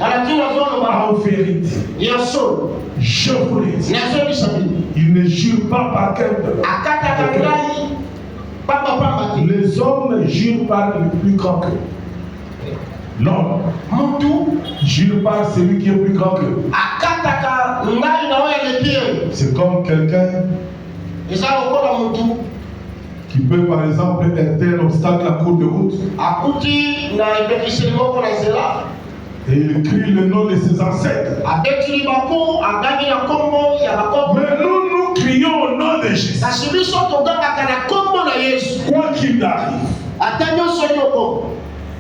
En vérité, je vous le dis, il ne jure pas par quelqu'un. Les hommes jurent par le plus grand qu'eux. L'homme jure par celui qui est plus grand qu'eux. C'est comme quelqu'un qui peut par exemple être un obstacle à court de route. Et il crie le nom de ses ancêtres. Mais nous crions au nom de Jésus. Quoi qu'il arrive,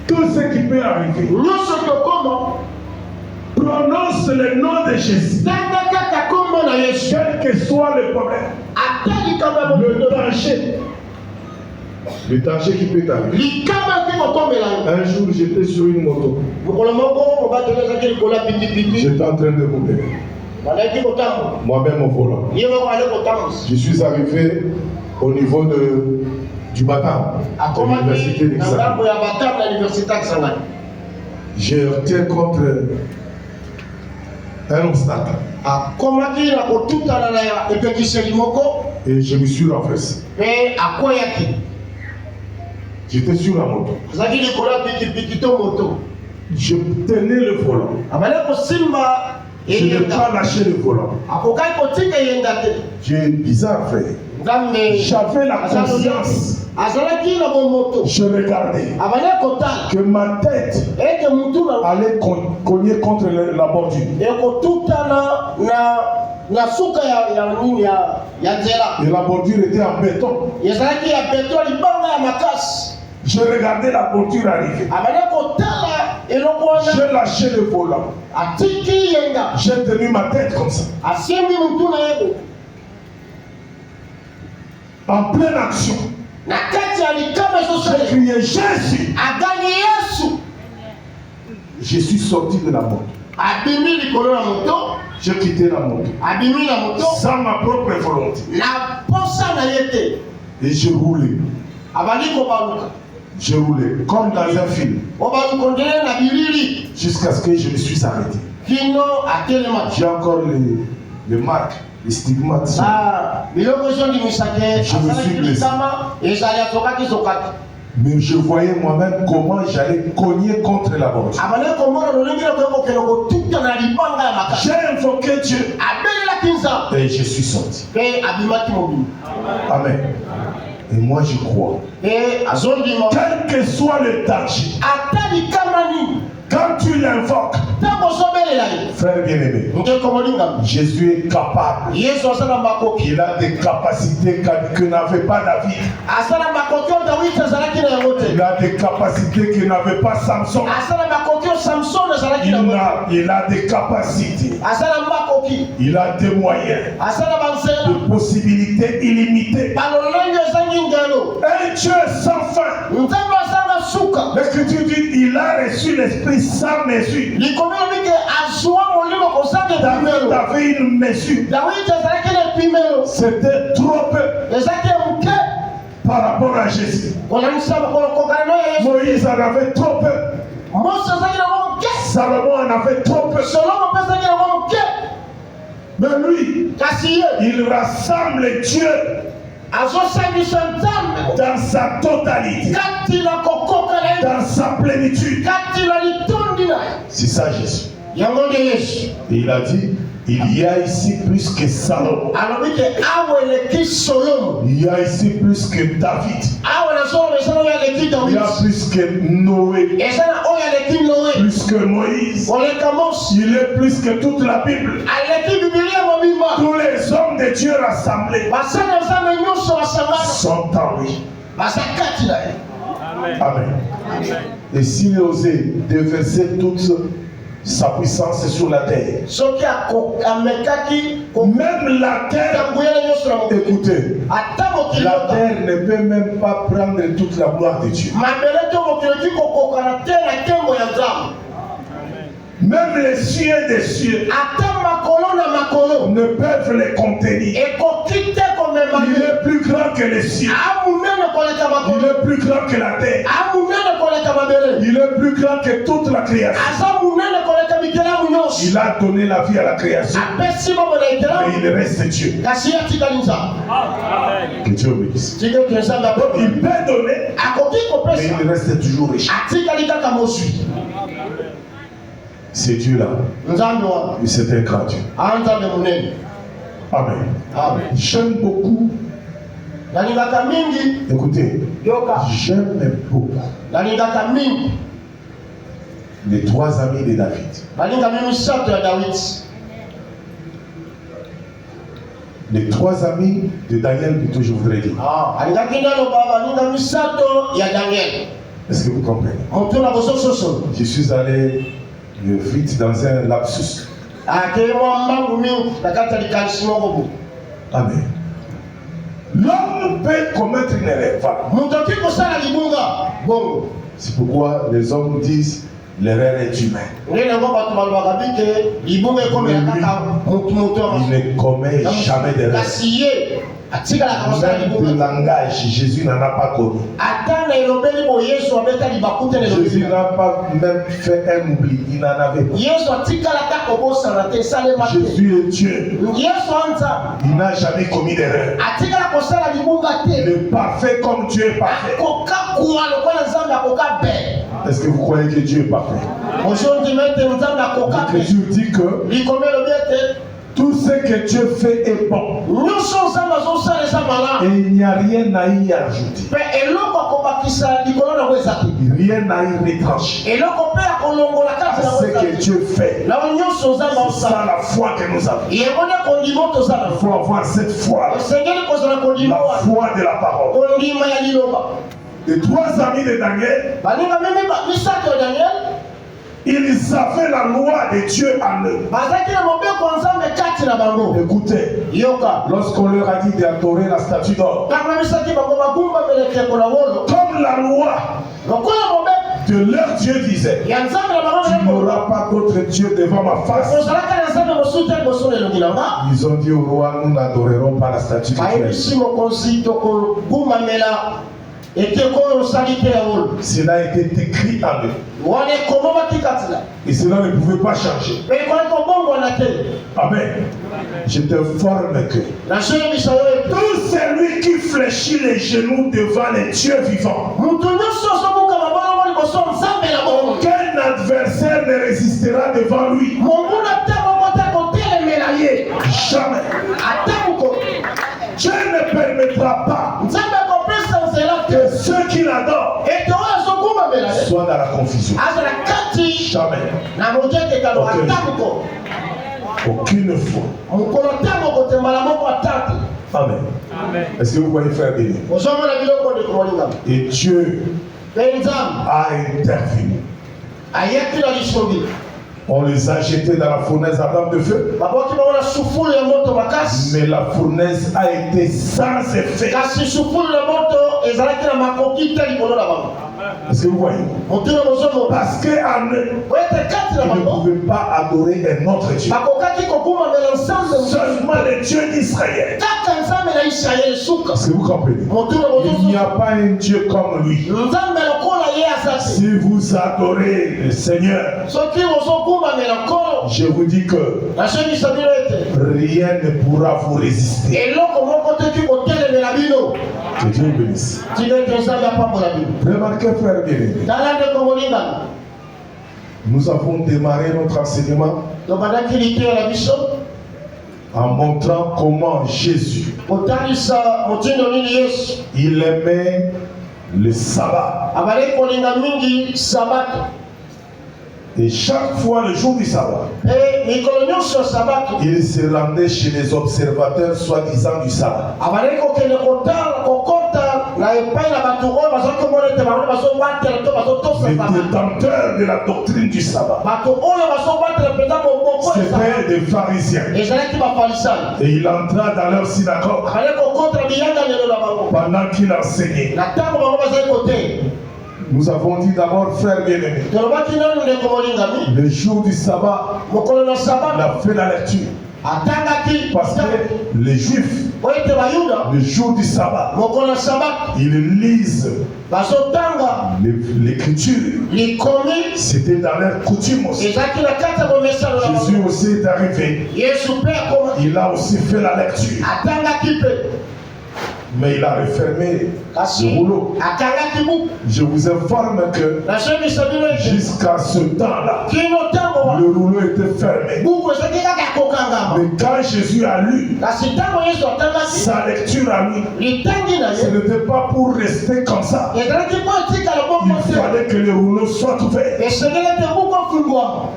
tout ce qui peut arriver, prononce le nom de Jésus. Quel que soit le problème, le danger qui peut arriver. Un jour, j'étais sur une moto. J'étais en train de rouler. Moi-même au volant. Je suis arrivé au niveau du Batam, de l'université d'Examen. J'ai heurté contre un obstacle. Et je me suis renversé. J'étais sur la moto. Je tenais le volant. Je n'ai pas lâché le volant. J'ai bizarre fait. J'avais la conscience. Je regardais que ma tête allait cogner contre la bordure. Et la bordure était en béton. Je regardais la bordure arriver. J'ai lâché le volant. J'ai tenu ma tête comme ça. En pleine action. J'ai crié Jésus. Je suis sorti de la moto. J'ai quitté la moto. Sans ma propre volonté. Et je roulais. Je roulais comme dans un film. Jusqu'à ce que je me suis arrêté. J'ai encore les marques, les stigmates. Je me suis blessé. Mais je voyais moi-même comment j'allais cogner contre la bordure. J'ai invoqué Dieu. Et je suis sorti. Amen. Et moi je crois. Quel que soit le danger, quand tu l'invoques, frère bien-aimé, Jésus est capable. Il a des capacités que n'avait pas David. Il a des capacités que n'avait pas Samson. Il a des capacités. Il a des moyens, de possibilités illimitées. Un Dieu sans fin. L'Écriture dit il a reçu l'Esprit sans mesure. David avait une mesure. C'était trop peu par rapport à Jésus. Moïse en avait trop peu. Salomon en avait trop peu. Mais lui, il rassemble Dieu dans sa totalité, dans sa plénitude. C'est ça Jésus. Et il a dit, il y a ici plus que Salomon. Il y a ici plus que David. Il y a plus que Noé. Plus que Moïse. Il est plus que toute la Bible. Tous les hommes de Dieu rassemblés sont en lui. Amen. Et s'il osait déverser toute sa puissance sur la terre, même la terre, écoutez, la terre ne peut même pas prendre toute la gloire de Dieu. Même les cieux des cieux ne peuvent les contenir. Il est plus grand que les cieux. Il est plus grand que la terre. Il est plus grand que toute la création. Il a donné la vie à la création. Mais il reste Dieu. Que Dieu bénisse. Il peut donner, mais il reste toujours riche. C'est Dieu là. Et c'est un grand Dieu. Amen. J'aime beaucoup. Écoutez, j'aime beaucoup les 3 amis de David. Les 3 amis de Daniel, plutôt, je voudrais dire. Est-ce que vous comprenez? Je suis allé vite dans un lapsus. Amen. L'homme peut commettre une erreur. C'est pourquoi les hommes disent l'erreur est humaine. Il ne commet jamais d'erreur. Même le langage, Jésus n'en a pas commis. Jésus n'a pas même fait un oubli, il n'en avait pas. Jésus est Dieu. Il n'a jamais commis d'erreur. Il est parfait comme Dieu est parfait. Est-ce que vous croyez que Dieu est parfait? L'Écriture dit que tout ce que Dieu fait est bon. Et il n'y a rien à y ajouter. Rien à y retrancher. À ce que Dieu fait. C'est ça la foi que nous avons. Il faut avoir cette foi. La foi de la parole. Les 3 amis de Daniel, ils avaient la loi de Dieu en eux. Écoutez, lorsqu'on leur a dit d'adorer la statue d'or, comme la loi de leur Dieu disait, tu n'auras pas d'autre Dieu devant ma face. Ils ont dit au roi, nous n'adorerons pas la statue de Dieu. Cela a été écrit en eux. Et cela ne pouvait pas changer. Amen. Je t'informe que tout celui qui fléchit les genoux devant les dieux vivants, aucun adversaire ne résistera devant lui. Jamais. Dieu ne permettra pas que ceux qui l'adorent soient dans la confusion. Jamais. Aucune fois. Amen. Est-ce que vous voyez frère béni? Et Dieu a intervenu. On les a jetés dans la fournaise à flamme de feu. Mais la fournaise a été sans effet. Est-ce que vous voyez? Parce qu'en eux, ils ne pouvaient pas adorer un autre Dieu. Seulement le Dieu d'Israël. Est-ce que vous comprenez? Il n'y a pas un Dieu comme lui. Si vous adorez le Seigneur, je vous dis que rien ne pourra vous résister. Que Dieu bénisse. Remarquez frère bien. Nous avons démarré notre enseignement en montrant comment Jésus il aimait le sabbat. Et chaque fois le jour du sabbat, il se rendait chez les observateurs soi-disant du sabbat. Les détenteurs de la doctrine du sabbat. C'était des pharisiens. Et il entra dans leur synagogue pendant qu'il enseignait. Nous avons dit d'abord, frère bien-aimé, le jour du sabbat, on a fait la lecture. Parce que les Juifs le jour du sabbat, ils lisent l'écriture. C'était dans leur coutume aussi. Jésus aussi est arrivé. Il a aussi fait la lecture. Mais il a refermé le rouleau. Je vous informe que jusqu'à ce temps-là, le rouleau était fermé. Mais quand Jésus a lu sa lecture à lui, ce n'était pas pour rester comme ça. Il fallait que le rouleau soit ouvert.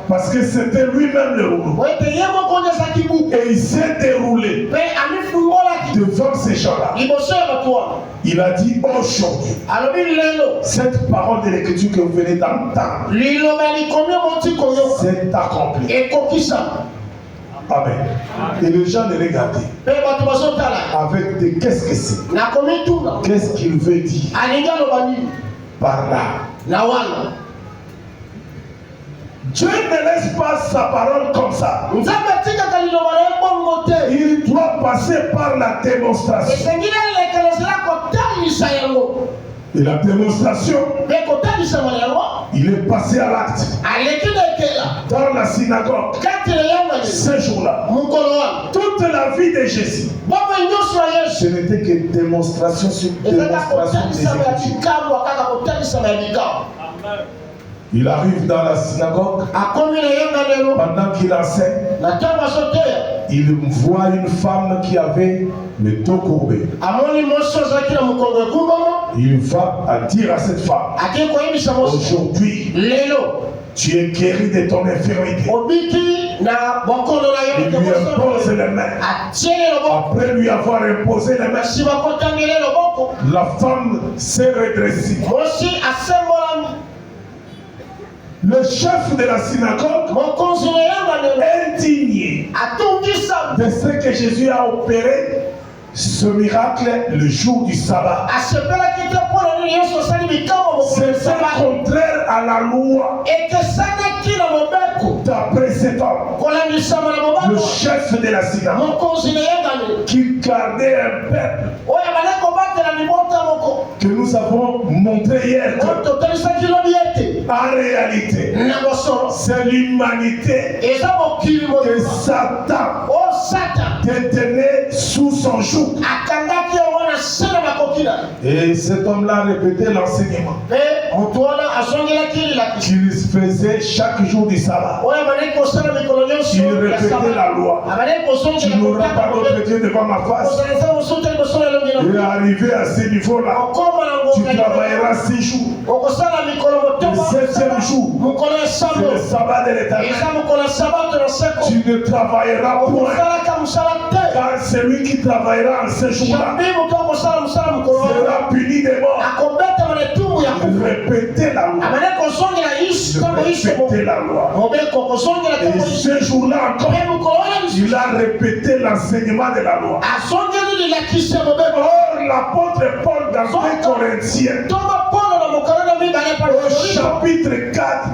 Parce que c'était lui-même le rouleau. Et il s'est déroulé devant ces gens-là. Il a dit aujourd'hui, cette parole de l'écriture que vous venez d'entendre, c'est accompli. Amen. Et les gens les regardaient avec des qu'est-ce que c'est? Qu'est-ce qu'il veut dire par là? Dieu ne laisse pas sa parole comme ça. Il doit passer par la démonstration. Et la démonstration, il est passé à l'acte. Dans la synagogue, ce jour-là, toute la vie de Jésus, ce n'était que démonstration sur démonstration des Écritures. Il arrive dans la synagogue, pendant qu'il enseigne, il voit une femme qui avait le dos courbé. Il va dire à cette femme, aujourd'hui, tu es guéri de ton infirmité. Il lui impose les mains. Après lui avoir imposé les mains, la femme s'est redressée. Le chef de la synagogue, indigné de ce que Jésus a opéré, ce miracle le jour du sabbat, c'est contraire à la loi. D'après cet homme, le chef de la synagogue, qui gardait un peuple que nous avons montré hier, en réalité, c'est l'humanité que Satan détenait sous son joug. Et cet homme-là répétait l'enseignement qu'il faisait chaque jour du sabbat. Il répétait la loi. Tu n'auras pas d'autre Dieu devant ma face. Il est arrivé à ce niveau-là. Tu travailleras 6 jours. Le 7e jour, c'est le sabbat de l'Éternel. Tu ne travailleras point. Car celui qui travaillera en ce jour-là sera puni de mort. Il répétait la loi. Il répétait la loi. Et ce jour-là encore, il a répété l'enseignement de la loi. Or, l'apôtre Paul dans 2 Corinthiens, au chapitre 4,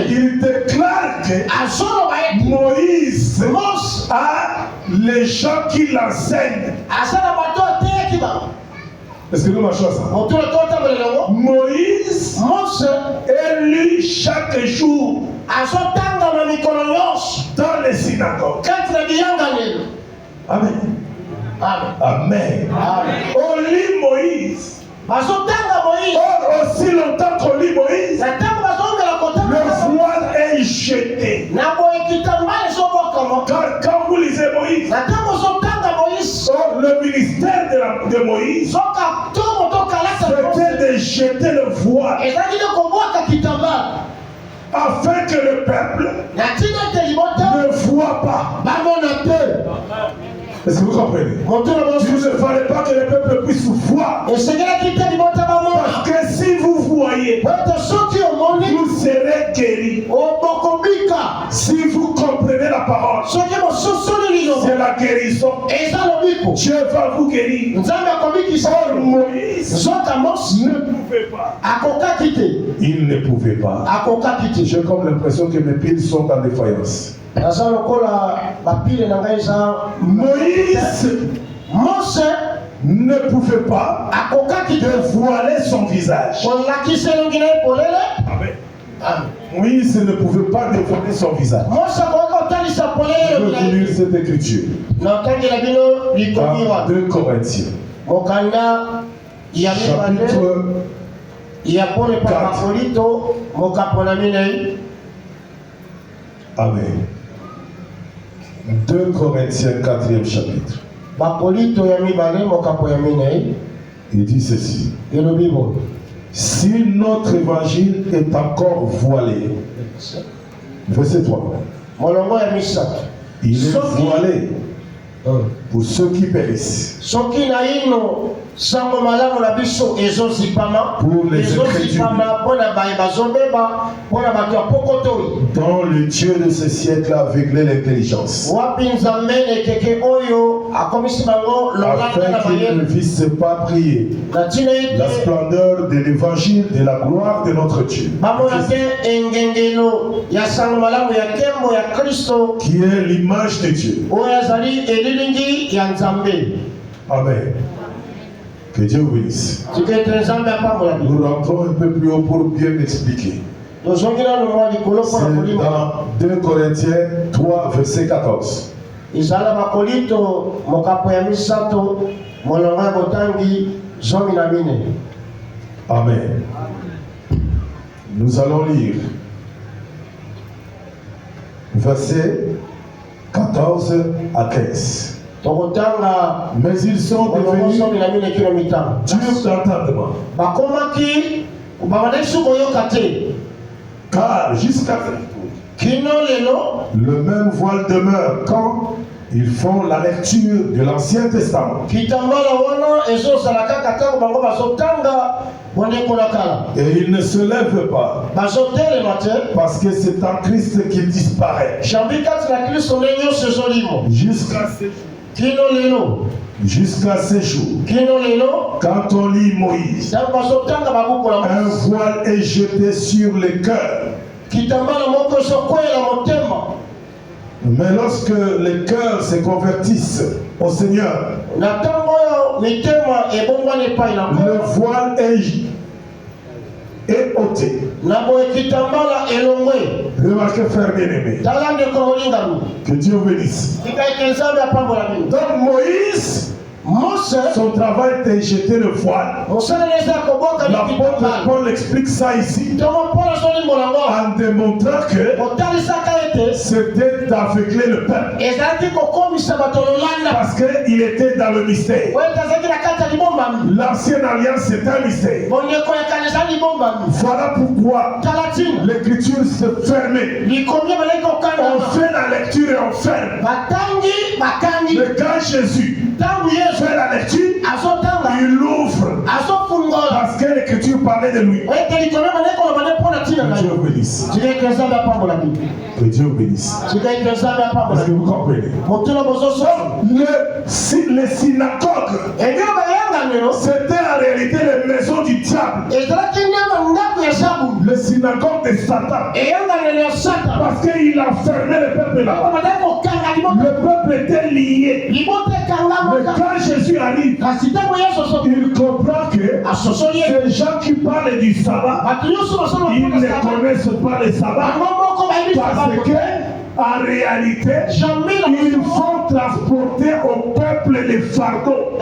il déclare que Moïse a les gens qui l'enseignent. Est-ce que nous marchons ça? Moïse est lu chaque jour dans les synagogues. Amen. Amen. On lit Moïse. Or, aussi longtemps qu'on lit Moïse, le voile est jeté. Car quand vous lisez Moïse, le ministère de Moïse, c'était de jeter le voile afin que le peuple ne voit pas. Est-ce que vous comprenez? Il ne fallait pas que le peuple puisse voir. Parce que si vous voyez, vous serez guéris. Si vous comprenez la parole, c'est la guérison. Dieu va vous guérir. Or, Moïse ne pouvait pas. Il ne pouvait pas. J'ai comme l'impression que mes pieds sont en défaillance. Moïse Mose ne pouvait pas dévoiler son visage. Amen. Moïse ne pouvait pas dévoiler son visage. Je veux vous lire cette écriture. Dans 2 Corinthiens. Chapitre 4. Amen. 2 Corinthiens 4e chapitre. Il dit ceci. Si notre évangile est encore voilé, verset 3, il est voilé pour ceux qui périssent. Pour les incrédules, dont le Dieu de ce siècle a aveuglé l'intelligence, afin qu'ils ne vissent pas prier la splendeur de l'évangile de la gloire de notre Dieu, qui est l'image de Dieu. Amen. Que Dieu vous bénisse. Nous rentrons un peu plus haut pour bien expliquer. C'est dans 2 Corinthiens 3, verset 14. Amen. Nous allons lire verset 14 à 15. Mais ils sont devenus durs d'entendement. Car jusqu'à le même voile demeure quand ils font la lecture de l'Ancien Testament. Et ils ne se lèvent pas parce que c'est en Christ qu'ils disparaissent. Jusqu'à ces jours, quand on lit Moïse, un voile est jeté sur les cœurs. Mais lorsque les cœurs se convertissent au Seigneur, le voile est ôté. Remarquez, frère bien-aimé, que Dieu vous bénisse. Donc Moïse, son travail était jeter le voile. L'apôtre Paul explique ça ici en démontrant que c'était d'aveugler le peuple, parce qu'il était dans le mystère. L'ancienne alliance c'est un mystère. Voilà pourquoi l'écriture se fermait. On fait la lecture et on ferme. Mais quand Jésus fait la lecture, il ouvre, parce que l'écriture parlait de lui. Que Dieu vous bénisse. Que Dieu vous bénisse. Est-ce que vous comprenez? Les synagogues, c'était en réalité les maisons du diable. Les synagogues de Satan. Parce qu'il a fermé le peuple là. Le peuple était lié. Mais quand Jésus arrive, il comprend que ces gens qui parlent du sabbat, ils ne connaissent pas le sabbat. Parce que en réalité, ils font transporter au peuple les fardeaux.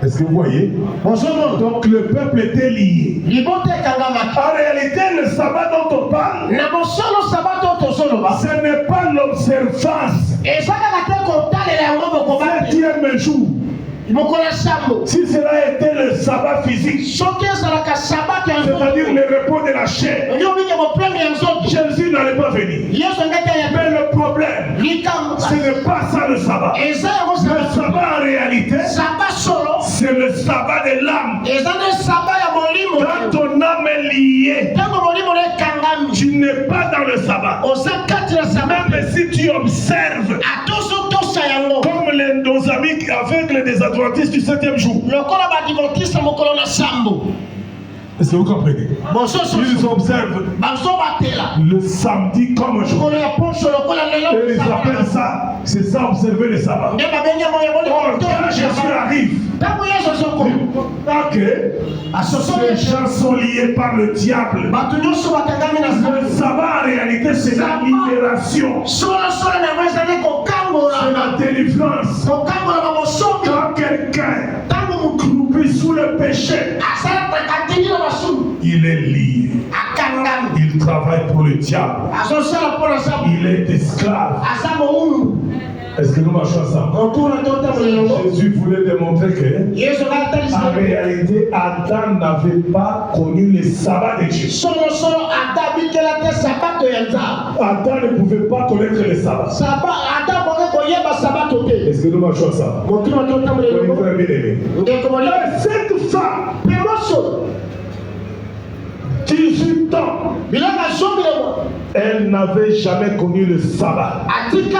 Est-ce que vous voyez? Donc le peuple était lié. En réalité, le sabbat dont on parle, ce n'est pas l'observance. Septième jour. Si cela était le sabbat physique, c'est-à-dire le repos de la chair, Jésus n'allait pas venir. Mais le problème, ce n'est pas ça le sabbat. Le sabbat en réalité, c'est le sabbat de l'âme. Quand ton âme est liée, tu n'es pas dans le sabbat. Même si tu observes, comme nos amis aveugles des Adventistes du 7e jour. Est-ce que vous comprenez? Ils observent le samedi comme jour. Et ils appellent ça C'est ça, observer le sabbat. Or, quand Jésus arrive, ces gens sont liés par le diable. Le sabbat, en réalité, c'est la libération. C'est la délivrance. Quand quelqu'un croupit sous le péché, il est lié. Il travaille pour le diable. Il est esclave. Est-ce que nous marchons ensemble? Jésus voulait démontrer que, en réalité, Adam n'avait pas connu le sabbat de Dieu. Adam ne pouvait pas connaître le sabbat. Est-ce que nous marchons ensemble? Cette femme, 18 ans, elle n'avait jamais connu le sabbat. C'est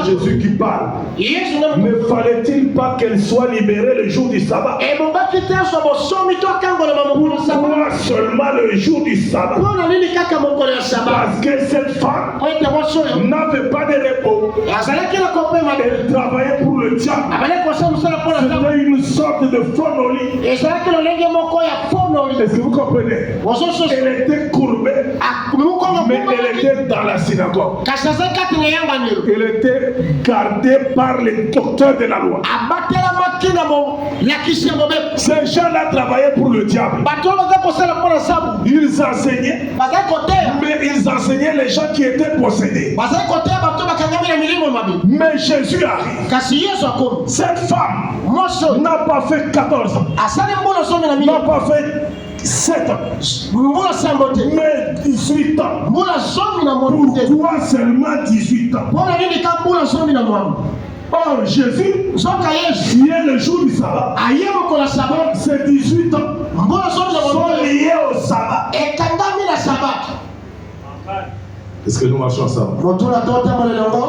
Jésus qui parle. Ne fallait-il pas qu'elle soit libérée le jour du sabbat? Pourquoi seulement le jour du sabbat? Parce que cette femme n'avait pas de repos. Elle travaillait pour le diable. C'était une sorte de phonolie. Est-ce que vous comprenez? Elle était courbée, mais elle était dans la synagogue. Elle était gardée par les docteurs de la loi. Ces gens-là travaillaient pour le diable. Ils enseignaient, mais ils enseignaient les gens qui étaient possédés. Mais Jésus arrive. Cette femme n'a pas fait 14 ans, n'a pas fait 7 ans, mais 18 ans. Pourquoi seulement 18 ans? Or, Jésus vient le jour du sabbat. Donc, ces 18 ans sont liés au sabbat. Est-ce que nous marchons ensemble?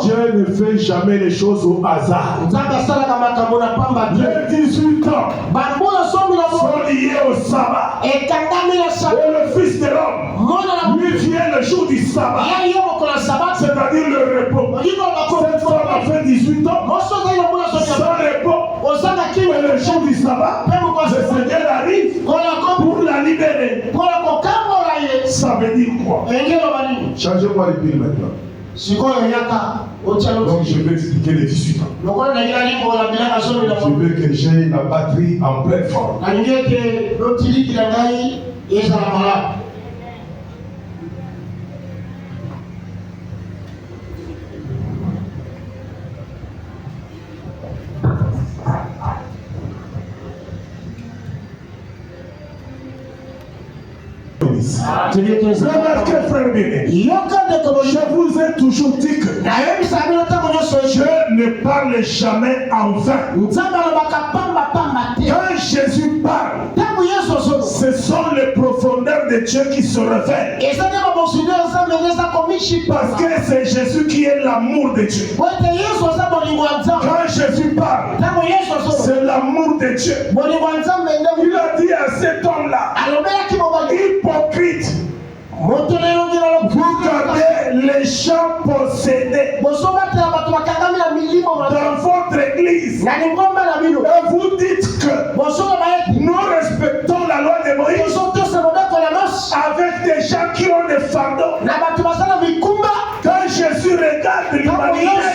Dieu ne fait jamais les choses au hasard. Les 18 ans sont liés au sabbat. Et le Fils de l'homme, lui vient le jour du sabbat, c'est-à-dire le repos. Cette femme a fait 18 ans sans repos. Et le jour du sabbat, le Seigneur arrive pour la libérer. Ça veut dire quoi? Changez-moi les piles maintenant. Donc je vais expliquer les 18 ans. Je veux que j'ai la batterie en pleine forme. Remarquez, frère bien, je vous ai toujours dit que Dieu ne parle jamais en vain. Quand Jésus parle, ce sont les profondeurs de Dieu qui se révèlent. Parce que c'est Jésus qui est l'amour de Dieu. Quand Jésus parle, c'est l'amour de Dieu. Il a dit à cet homme-là, hypocrite, vous gardez les gens possédés dans votre église et vous dites que nous respectons la loi de Moïse avec des gens qui ont des fardeaux. Quand Jésus regarde l'humanité,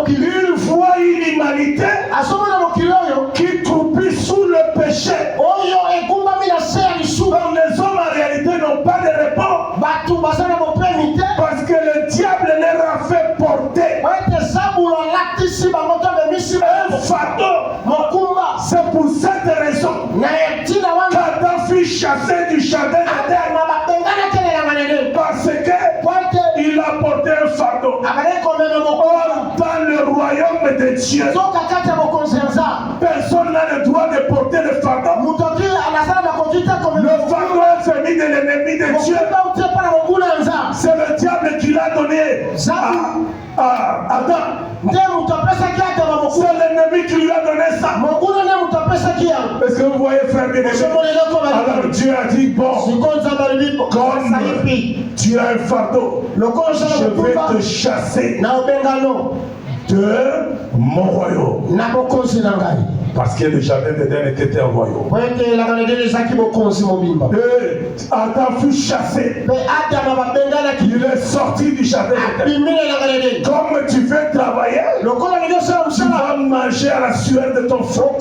il voit une humanité qui croupit sous le péché. Donc les hommes en réalité n'ont pas de repos parce que le diable leur a fait porter un fardeau. C'est pour cette raison qu'Adam fut chassé du jardin d'Éden, parce qu'il a porté un fardeau. Or, dans le royaume de Dieu, personne n'a le droit de porter le fardeau. Le fardeau est venu de l'ennemi de Dieu. C'est le diable qui l'a donné Adam. C'est l'ennemi qui lui a donné ça. Est-ce que vous voyez, frère bien-aimé? Alors Dieu a dit, bon, comme tu as un fardeau, je vais te chasser de mon royaume. Parce que le jardin d'Éden était un royaume. Et Adam fut chassé. Il est sorti du jardin d'Éden. Comme tu veux travailler, tu vas manger à la sueur de ton front.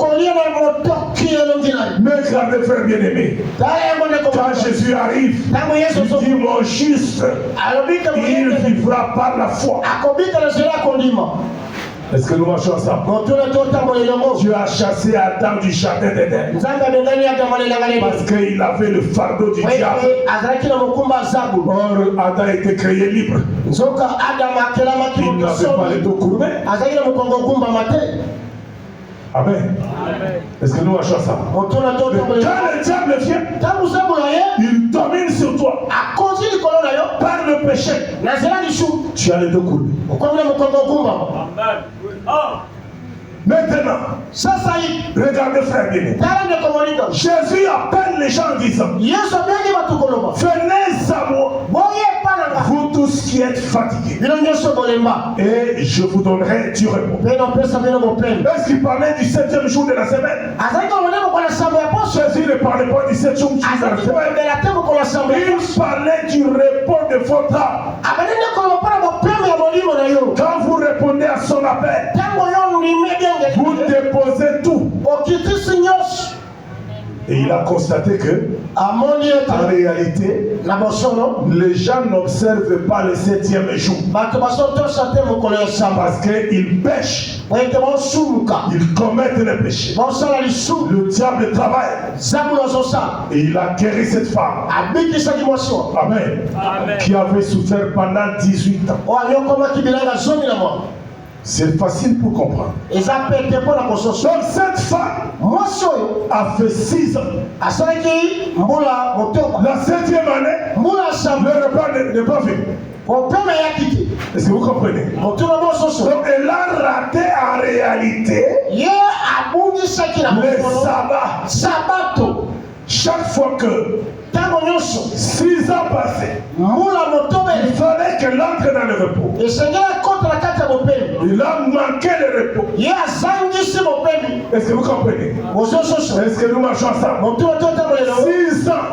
Mais regardez, frère bien-aimé, quand Jésus arrive, il dit, mon juste, il vivra par la foi. Est-ce que nous marchons ensemble? Dieu a chassé Adam du jardin d'Éden parce qu'il avait le fardeau du diable. Or, Adam était créé libre. Il n'avait pas les dos courbés. Amen. Est-ce que nous marchons ensemble? Quand le diable vient, il domine sur toi par le péché. Tu as les deux courbés. Maintenant, regardez, frère bien. Jésus appelle les gens en disant, venez à moi, vous tous qui êtes fatigués, et je vous donnerai du repos. Est-ce qu'il parlait du 7e jour de la semaine? Jésus ne parlait pas du 7e jour de la semaine. Il parlait du repos de votre âme. Quand vous répondez à son appel, vous déposez tout. Et il a constaté que, en réalité, les gens n'observent pas le 7e jour. Parce qu'ils pêchent. Ils commettent le péché. Le diable travaille. Et il a guéri cette femme. Amen. Qui avait souffert pendant 18 ans. C'est facile pour comprendre. Donc cette femme a fait 6 ans. La 7e année, le repas n'est pas fait. Est-ce que vous comprenez? Donc elle a raté en réalité le sabbat. Chaque fois que 6 ans passaient, il fallait qu'elle entre dans le repos. Il a manqué le repos. Est-ce que vous comprenez? Est-ce que nous marchons ensemble? 6 ans.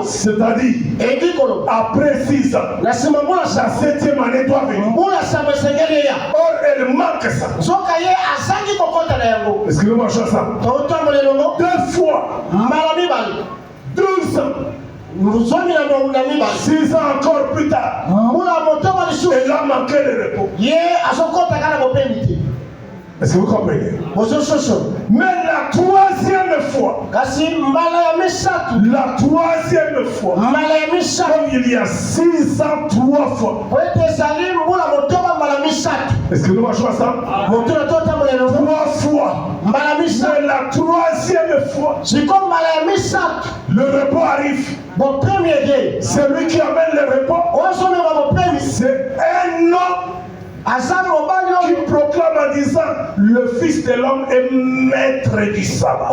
C'est-à-dire, après 6 ans, la 7e année doit venir. Or, elle manque ça. Est-ce que nous marchons ensemble? 2 fois. 12 ans. 6 ans encore plus tard, elle a manqué le repos. Est-ce que vous comprenez? Mais la 3e fois, comme il y a 6 ans 3 fois, est-ce que nous marchons ensemble? 3 fois. Mais la 3e fois, le repos arrive. Celui qui amène le repos, c'est un homme qui proclame en disant, le Fils de l'homme est maître du sabbat.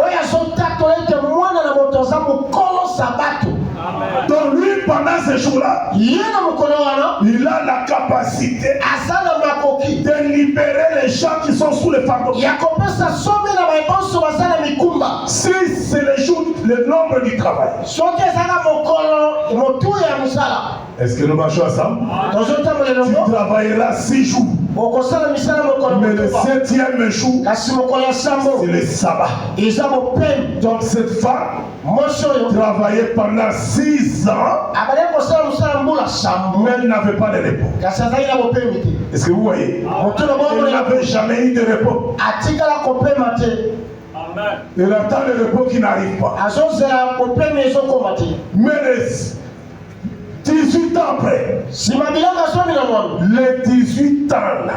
Donc lui, pendant ce jour-là, il a la capacité de libérer les gens qui sont sous le fardeau. Si c'est le nombre du travail. Est-ce que nous marchons ensemble? Tu travailleras 6 jours. Mais le 7e jour, c'est le sabbat. Donc cette femme travaillait pendant 6 ans, mais elle n'avait pas de repos. Est-ce que vous voyez? Elle n'avait jamais eu de repos. Elle attend le repos qui n'arrive pas. Mais 18 ans après, les 18 ans là,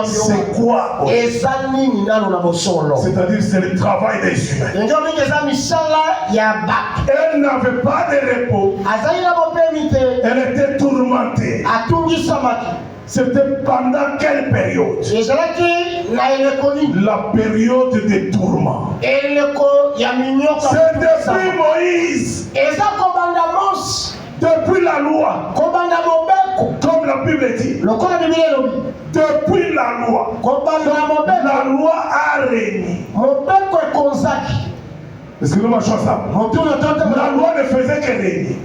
c'est quoi? C'est-à-dire c'est le travail des humains. Elle n'avait pas de repos. Elle était tourmentée. C'était pendant quelle période? La période des tourments. C'est depuis Moïse. Depuis la loi. Comme la Bible dit. Depuis la loi. La loi a régné. Est-ce que nous marchons ça? La loi ne faisait que régner.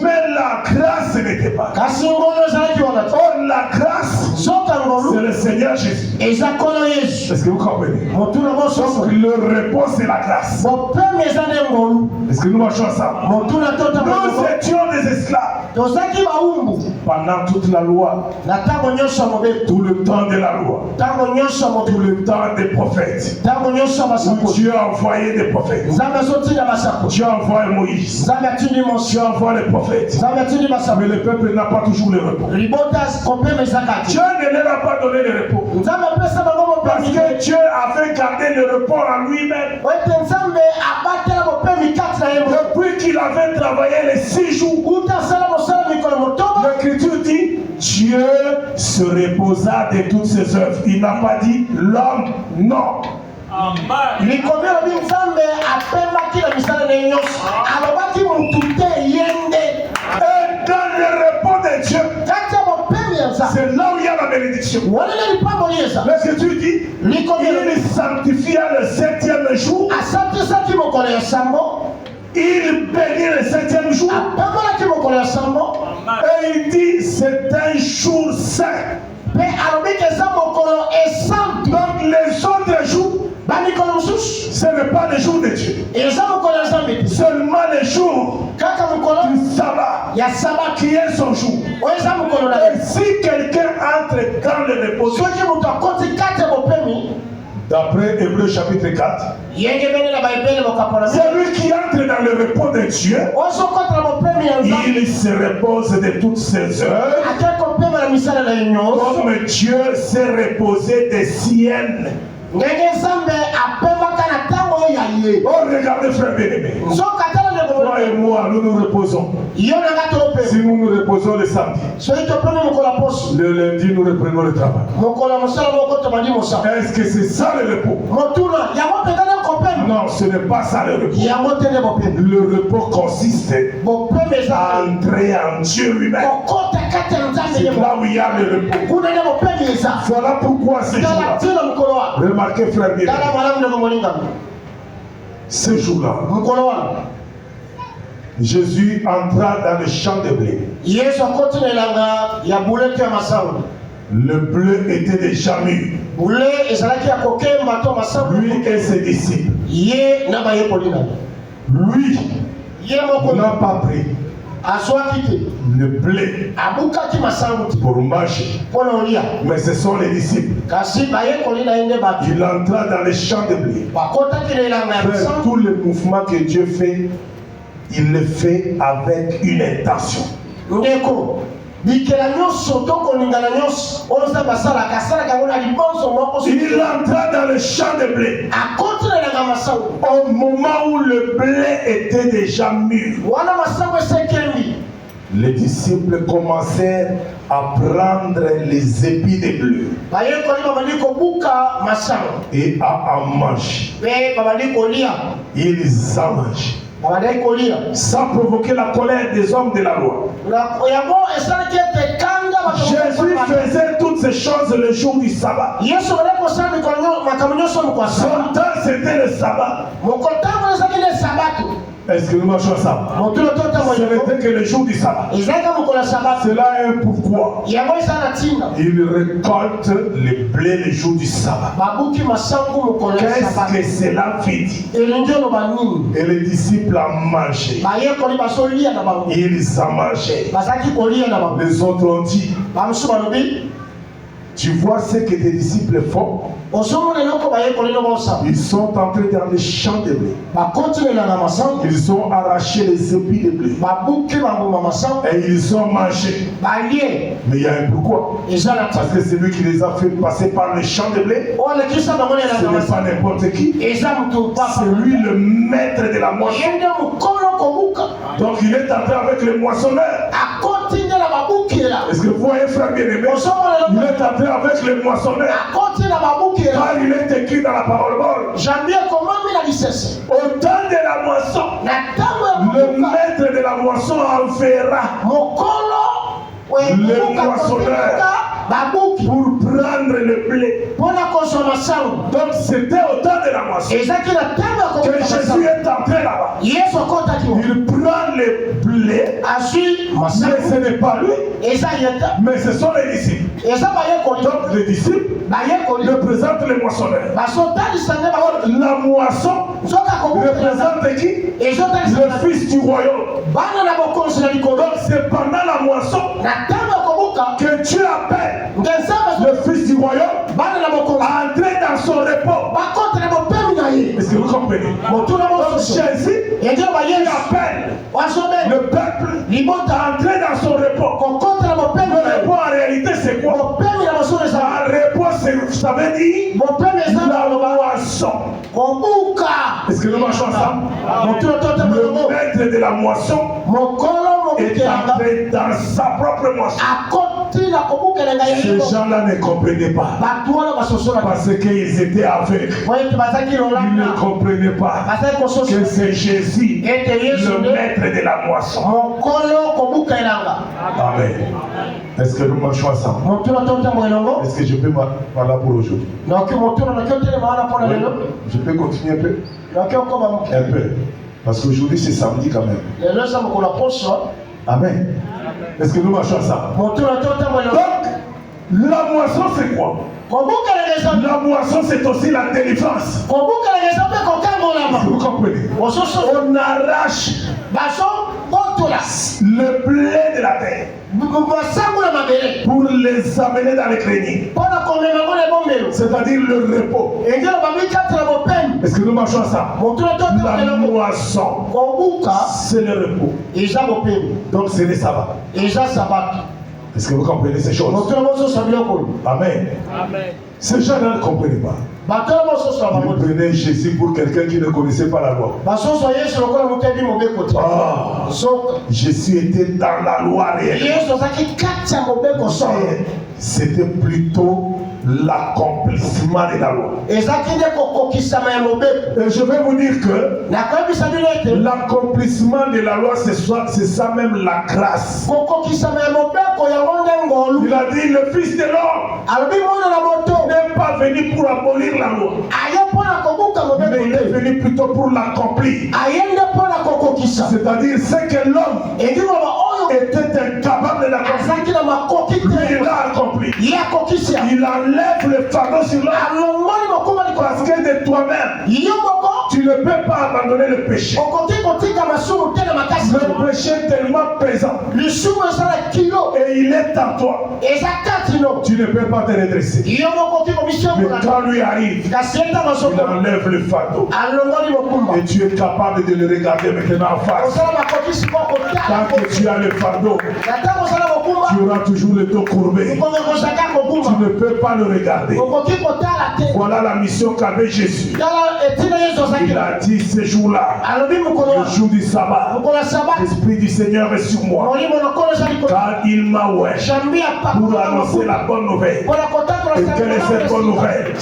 Mais la grâce n'était pas. Or la grâce, c'est le Seigneur Jésus. Est-ce que vous comprenez? Donc le repos, c'est la grâce. Est-ce que nous marchons ensemble? Nous étions des esclaves pendant toute la loi, tout le temps de la loi, tout le temps des prophètes, où Dieu a envoyé des prophètes. Dieu a envoyé Moïse. Dieu envoie les prophètes. Mais le peuple n'a pas toujours le repos. Dieu ne leur a pas donné le repos. Parce que Dieu avait gardé le repos en lui-même. Depuis qu'il avait travaillé les 6 jours, l'Écriture dit Dieu se reposa de toutes ses œuvres. Il n'a pas dit l'homme, non. Et dans le repos de Dieu, c'est là où il y a la bénédiction. L'Écriture dit il sanctifia le 7e jour. Il bénit le 7e jour. Et il dit c'est un jour saint. Donc les autres jours, ce n'est pas le jour de Dieu. Seulement le jour du sabbat qui est son jour. Et si quelqu'un entre dans le repos, d'après Hébreux chapitre 4, celui qui entre dans le repos de Dieu, il se repose de toutes ses œuvres, comme Dieu s'est reposé des siennes. Oh, regardez frère bien-aimé. Toi et moi, nous nous reposons. Si nous nous reposons le samedi, le lundi, nous reprenons le travail. Est-ce que c'est ça le repos? Non, ce n'est pas ça le repos. Le repos consiste à entrer en Dieu lui-même. C'est là où il y a le repos. Voilà pourquoi ces jours-là, remarquez frère bien, ce jour-là, Jésus entra dans le champ de blé. Le blé était déjà mûr. Lui et ses disciples. Lui n'a pas pris le blé pour manger. Mais ce sont les disciples. Il entra dans le champ de blé. Tout le mouvement que Dieu fait, il le fait avec une intention. Il entra dans le champ de blé au moment où le blé était déjà mûr. Les disciples commencèrent à prendre les épis de blé et à en manger. Ils en mangent sans provoquer la colère des hommes de la loi. Jésus faisait toutes ces choses le jour du sabbat. Son temps c'était le sabbat. Est-ce que nous marchons ensemble? Ce n'était que le jour du sabbat. Cela est pourquoi il récolte le blé le jour du sabbat. Qu'est-ce que cela veut dire? Et les disciples ont mangé. Ils ont mangé. Les autres ont dit, tu vois ce que tes disciples font? Ils sont entrés dans les champs de blé. Ils ont arraché les épis de blé. Et ils ont mangé. Mais il y a un pourquoi. Parce que c'est lui qui les a fait passer par les champs de blé. Ce n'est pas n'importe qui. C'est lui le maître de la moisson. Donc il est entré avec le moissonneur. Est-ce que vous voyez, frère bien-aimé? Il est entré avec les moissonneurs. Car il est écrit dans la parole bonne. Au temps de la moisson, le maître de la moisson enverra les moissonneurs pour prendre le blé. Donc c'était au temps de la moisson que Jésus est entré là-bas. Il prend le blé, mais ce n'est pas lui, mais ce sont les disciples. Donc les disciples représentent les moissonneurs. La moisson représente qui? Le fils du royaume. Donc c'est pendant la moisson que Dieu appelle le fils du royaume à entrer dans son repos. Est-ce que vous comprenez? Donc Jésus appelle le peuple à entrer dans son repos. Le repos en réalité c'est quoi? Un repos, ça veut dire la moisson. Est-ce que nous marchons ensemble? Le maître de la moisson est entré dans sa propre moisson. Ces gens-là ne comprenaient pas parce qu'ils étaient aveugles. Ils ne comprenaient pas que c'est Jésus, le maître de la moisson. Amen. Est-ce que nous marchons ensemble? Est-ce que je peux parler pour aujourd'hui? Oui. Je peux continuer un peu? Un peu. Parce qu'aujourd'hui c'est samedi quand même. Amen. Est-ce que nous marchons ensemble? Donc, la moisson c'est quoi? La moisson c'est aussi la délivrance. Vous comprenez? On arrache le blé de la terre pour les amener dans les greniers. C'est-à-dire le repos. Est-ce que nous marchons ensemble? La moisson, c'est le repos. Donc c'est le sabbat. Est-ce que vous comprenez ces choses? Amen. Ces gens-là ne comprenaient pas. Ils prenaient Jésus pour quelqu'un qui ne connaissait pas la loi. Jésus était dans la loi réelle. C'était plutôt l'accomplissement de la loi. Et je vais vous dire que l'accomplissement de la loi, c'est ça même la grâce. Il a dit le Fils de l'homme n'est pas venu pour abolir la loi, mais il est venu plutôt pour l'accomplir. C'est-à-dire ce que l'homme était incapable de l'accomplir, lui il l'a accompli. Il enlève le fardeau sur l'homme parce que de toi-même tu ne peux pas abandonner le péché. Le péché est tellement présent et il est en toi. Tu ne peux pas te redresser. Mais quand lui arrive, il enlève le fardeau et tu es capable de le regarder maintenant en face. Tant que tu as le fardeau, tu auras toujours le dos courbé. Tu ne peux pas le regarder. Voilà la mission qu'avait Jésus. Il a dit ce jour-là, le jour du sabbat, l'Esprit du Seigneur est sur moi, car il m'a oint pour annoncer la bonne nouvelle. Et quelle est cette bonne nouvelle?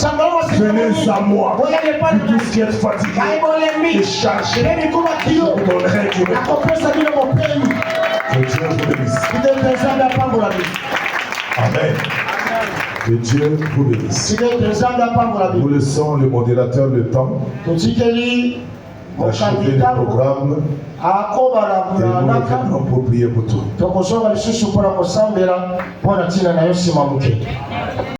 Venez à moi, vous tous qui êtes fatigués et chargés, je vous donnerai du repos. Que Dieu vous bénisse. Amen. Que Dieu vous bénisse. Nous laissons le modérateur le temps d'achever le programme et nous revenons pour prier pour tout.